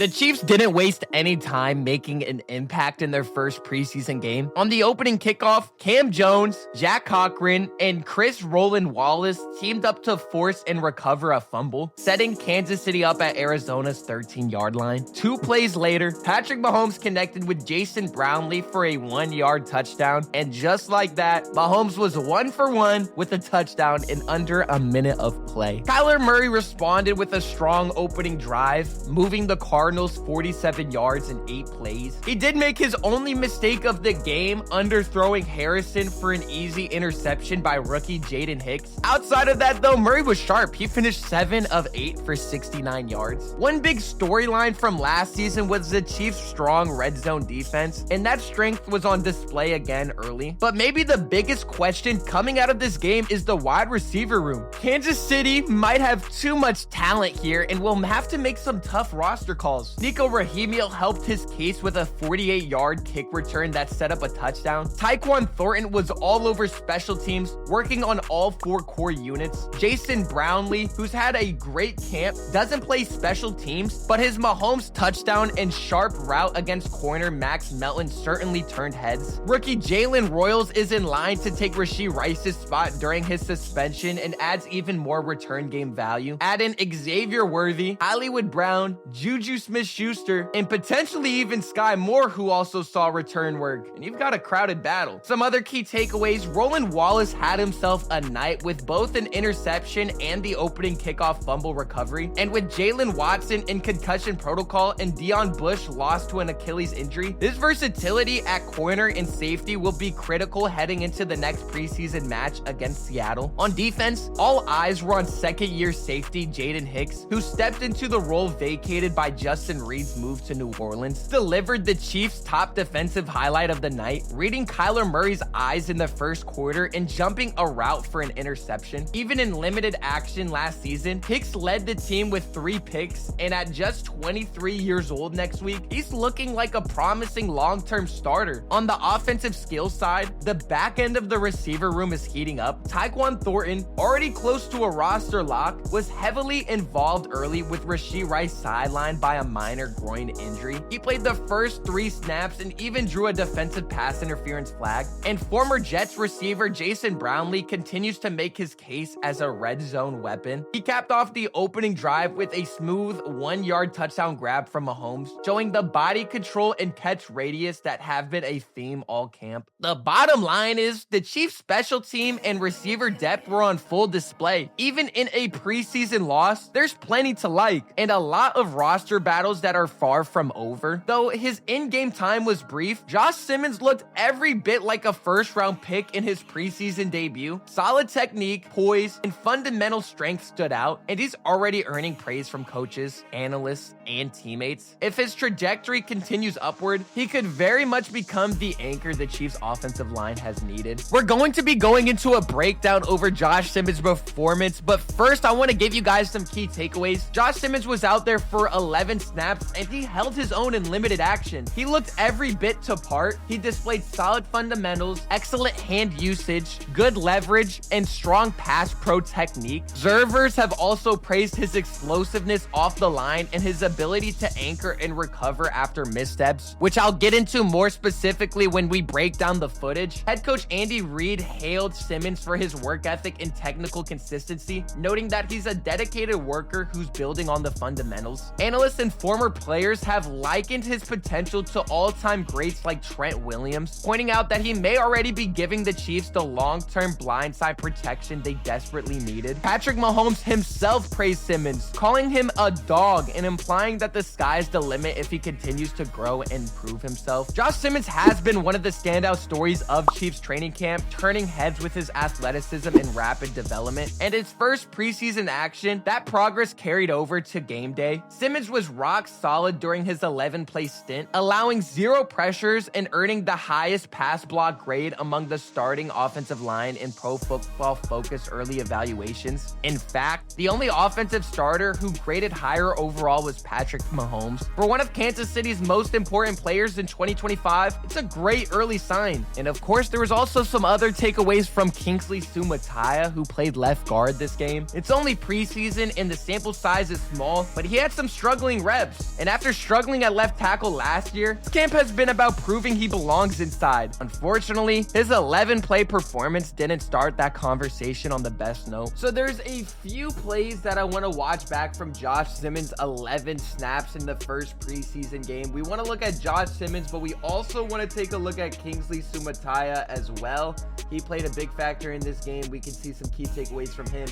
The Chiefs didn't waste any time making an impact in their first preseason game. On the opening kickoff, Cam Jones, Jack Cochran, and Chris Roland Wallace teamed up to force and recover a fumble, setting Kansas City up at Arizona's 13-yard line. 2 plays later, Patrick Mahomes connected with Jason Brownlee for a 1-yard touchdown, and just like that, Mahomes was 1 for 1 with a touchdown in under a minute of play. Kyler Murray responded with a strong opening drive, moving the Cardinals 47 yards in 8 plays. He did make his only mistake of the game, underthrowing Harrison for an easy interception by rookie Jaden Hicks. Outside of that though, Murray was sharp. He finished 7 of 8 for 69 yards. One big storyline from last season was the Chiefs' strong red zone defense, and that strength was on display again early. But maybe the biggest question coming out of this game is the wide receiver room. Kansas City might have too much talent here and will have to make some tough roster calls. Nico Rahimiel helped his case with a 48-yard kick return that set up a touchdown. Tyquan Thornton was all over special teams, working on all 4 core units. Jason Brownlee, who's had a great camp, doesn't play special teams, but his Mahomes touchdown and sharp route against corner Max Melton certainly turned heads. Rookie Jalen Royals is in line to take Rashee Rice's spot during his suspension and adds even more return game value. Add in Xavier Worthy, Hollywood Brown, Juju Smith-Schuster, and potentially even Sky Moore, who also saw return work, and you've got a crowded battle. Some other key takeaways: Roland Wallace had himself a night with both an interception and the opening kickoff fumble recovery, and with Jalen Watson in concussion protocol and Deion Bush lost to an Achilles injury, this versatility at corner and safety will be critical heading into the next preseason match against Seattle. On defense, all eyes were on second-year safety Jaden Hicks, who stepped into the role vacated by Justin Reid's move to New Orleans, delivered the Chiefs' top defensive highlight of the night, reading Kyler Murray's eyes in the first quarter and jumping a route for an interception. Even in limited action last season, Hicks led the team with 3 picks, and at just 23 years old next week, he's looking like a promising long-term starter. On the offensive skill side, the back end of the receiver room is heating up. Tyquan Thornton, already close to a roster lock, was heavily involved early with Rashee Rice sidelined by a minor groin injury. He played the first 3 snaps and even drew a defensive pass interference flag. And former Jets receiver Jason Brownlee continues to make his case as a red zone weapon. He capped off the opening drive with a smooth 1-yard touchdown grab from Mahomes, showing the body control and catch radius that have been a theme all camp. The bottom line is the Chiefs' special team and receiver depth were on full display. Even in a preseason loss, there's plenty to like, and a lot of roster battles that are far from over. Though his in-game time was brief, Josh Simmons looked every bit like a first-round pick in his preseason debut. Solid technique, poise, and fundamental strength stood out, and he's already earning praise from coaches, analysts, and teammates. If his trajectory continues upward, he could very much become the anchor the Chiefs' offensive line has needed. We're going to be going into a breakdown over Josh Simmons' performance, but first I want to give you guys some key takeaways. Josh Simmons was out there for 11 snaps, and he held his own in limited action. He looked every bit to part. He displayed solid fundamentals, excellent hand usage, good leverage, and strong pass pro technique. Observers have also praised his explosiveness off the line and his ability to anchor and recover after missteps, which I'll get into more specifically when we break down the footage. Head coach Andy Reid hailed Simmons for his work ethic and technical consistency, noting that he's a dedicated worker who's building on the fundamentals. Analysts and former players have likened his potential to all-time greats like Trent Williams, pointing out that he may already be giving the Chiefs the long-term blindside protection they desperately needed. Patrick Mahomes himself praised Simmons, calling him a dog and implying that the sky's the limit if he continues to grow and prove himself. Josh Simmons has been one of the standout stories of Chiefs training camp, turning heads with his athleticism and rapid development. And his first preseason action, that progress carried over to game day. Simmons was rock solid during his 11-play stint, allowing 0 pressures and earning the highest pass block grade among the starting offensive line in Pro Football Focus early evaluations. In fact, the only offensive starter who graded higher overall was Patrick Mahomes. For one of Kansas City's most important players in 2025, it's a great early sign. And of course, there was also some other takeaways from Kingsley Sumataya, who played left guard this game. It's only preseason and the sample size is small, but he had some struggling reps. And after struggling at left tackle last year, his camp has been about proving he belongs inside. Unfortunately, his 11 play performance didn't start that conversation on the best note. So there's a few plays that I want to watch back from Josh Simmons' 11 snaps in the first preseason game. We want to look at Josh Simmons, but we also want to take a look at Kingsley Sumataya as well. He played a big factor in this game. We can see some key takeaways from him.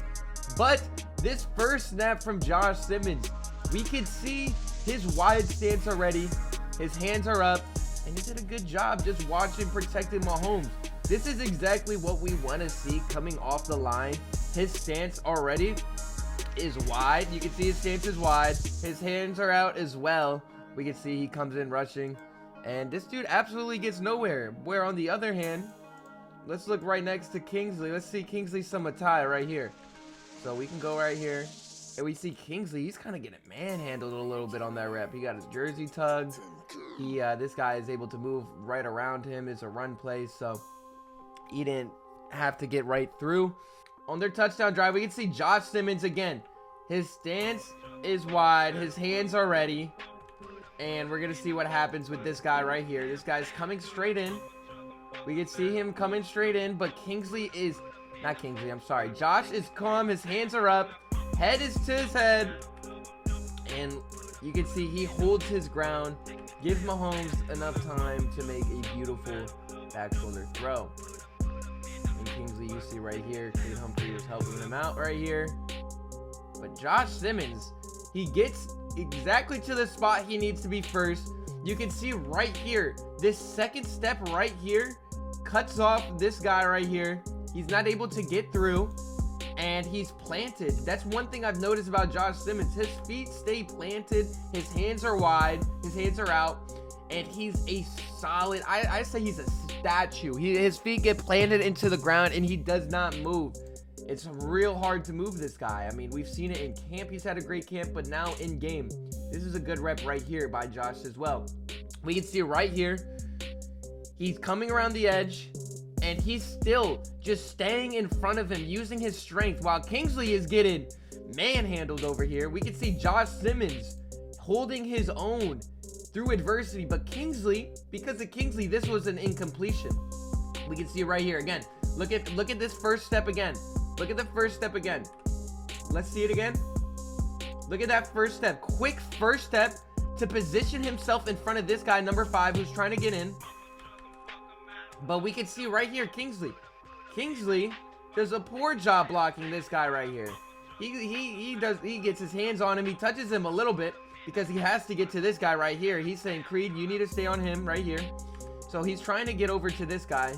But this first snap from Josh Simmons, we could see his wide stance already. His hands are up, and he did a good job just watching, protecting Mahomes. This is exactly what we want to see coming off the line. His stance already is wide. You can see his stance is wide. His hands are out as well. We can see he comes in rushing, and this dude absolutely gets nowhere. Where on the other hand, let's look right next to Kingsley. Let's see Kingsley Sumataya right here. So we can go right here, and we see Kingsley. He's kind of getting manhandled a little bit on that rep. He got his jersey tugged. This guy is able to move right around him. It's a run play, so he didn't have to get right through. On their touchdown drive, we can see Josh Simmons again. His stance is wide. His hands are ready. And we're going to see what happens with this guy right here. This guy's coming straight in. We can see him coming straight in, but Kingsley is... Not Kingsley, I'm sorry. Josh is calm. His hands are up. Head is to his head. And you can see he holds his ground. Gives Mahomes enough time to make a beautiful back shoulder throw. And Kingsley, you see right here, Creed Humphrey was helping him out right here. But Josh Simmons, he gets exactly to the spot he needs to be first. You can see right here, this second step right here cuts off this guy right here. He's not able to get through, and he's planted. That's one thing I've noticed about Josh Simmons. His feet stay planted. His hands are wide. His hands are out, and he's a solid, I say he's a statue. His feet get planted into the ground, and he does not move. It's real hard to move this guy. I mean, we've seen it in camp. He's had a great camp, but now in game, this is a good rep right here by Josh as well. We can see right here, he's coming around the edge, and he's still just staying in front of him, using his strength, while Kingsley is getting manhandled over here. We can see Josh Simmons holding his own through adversity, but Kingsley, because of Kingsley, this was an incompletion. We can see right here again. Look at this first step again. Look at the first step again. Let's see it again. Look at that first step. Quick first step to position himself in front of this guy, number 5, who's trying to get in. But we can see right here, Kingsley does a poor job blocking this guy right here. He gets his hands on him. He touches him a little bit because he has to get to this guy right here. He's saying, Creed, you need to stay on him right here. So he's trying to get over to this guy,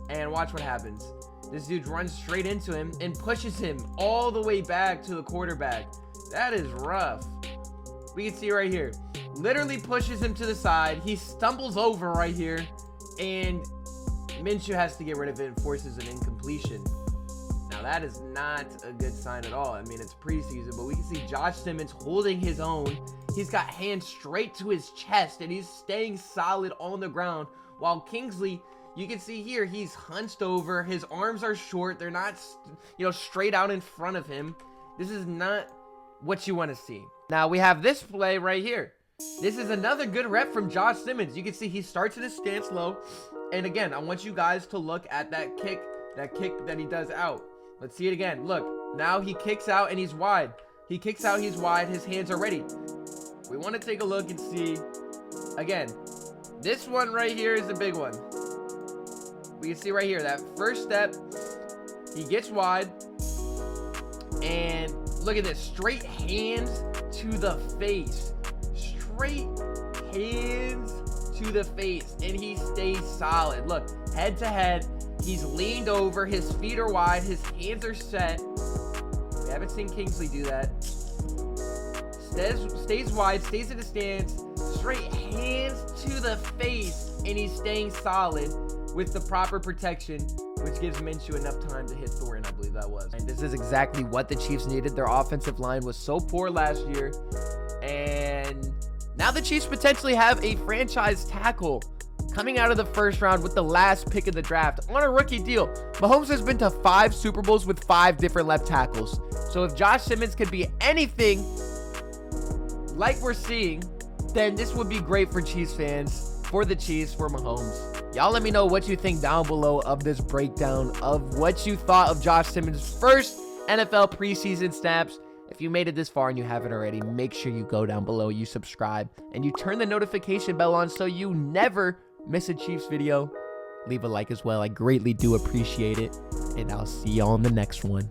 and watch what happens. This dude runs straight into him and pushes him all the way back to the quarterback. That is rough. We can see right here, literally pushes him to the side. He stumbles over right here, and Minshew has to get rid of it and forces an incompletion. Now that is not a good sign at all. I mean, it's preseason, but we can see Josh Simmons holding his own. He's got hands straight to his chest, and he's staying solid on the ground, while Kingsley, you can see here, he's hunched over. His arms are short. They're not, straight out in front of him. This is not what you want to see. Now we have this play right here. This is another good rep from Josh Simmons. You can see he starts in his stance low. And again, I want you guys to look at that kick that he does out. Let's see it again. Look, now he kicks out and he's wide. He kicks out, he's wide. His hands are ready. We want to take a look and see. Again, this one right here is a big one. We can see right here, that first step, he gets wide, and look at this, straight hands to the face, straight hands to the face, and he stays solid. Look, head to head, he's leaned over, his feet are wide, his hands are set. We haven't seen Kingsley do that. Stays wide, stays in the stance, straight hands to the face, and he's staying solid with the proper protection, which gives Minshew enough time to hit Thornton, I believe that was. And this is exactly what the Chiefs needed. Their offensive line was so poor last year, and now the Chiefs potentially have a franchise tackle coming out of the first round with the last pick of the draft on a rookie deal. Mahomes has been to 5 Super Bowls with 5 different left tackles. So if Josh Simmons could be anything like we're seeing, then this would be great for Chiefs fans, for the Chiefs, for Mahomes. Y'all let me know what you think down below of this breakdown of what you thought of Josh Simmons' first NFL preseason snaps. If you made it this far and you haven't already, make sure you go down below, you subscribe, and you turn the notification bell on so you never miss a Chiefs video. Leave a like as well. I greatly do appreciate it, and I'll see y'all in the next one.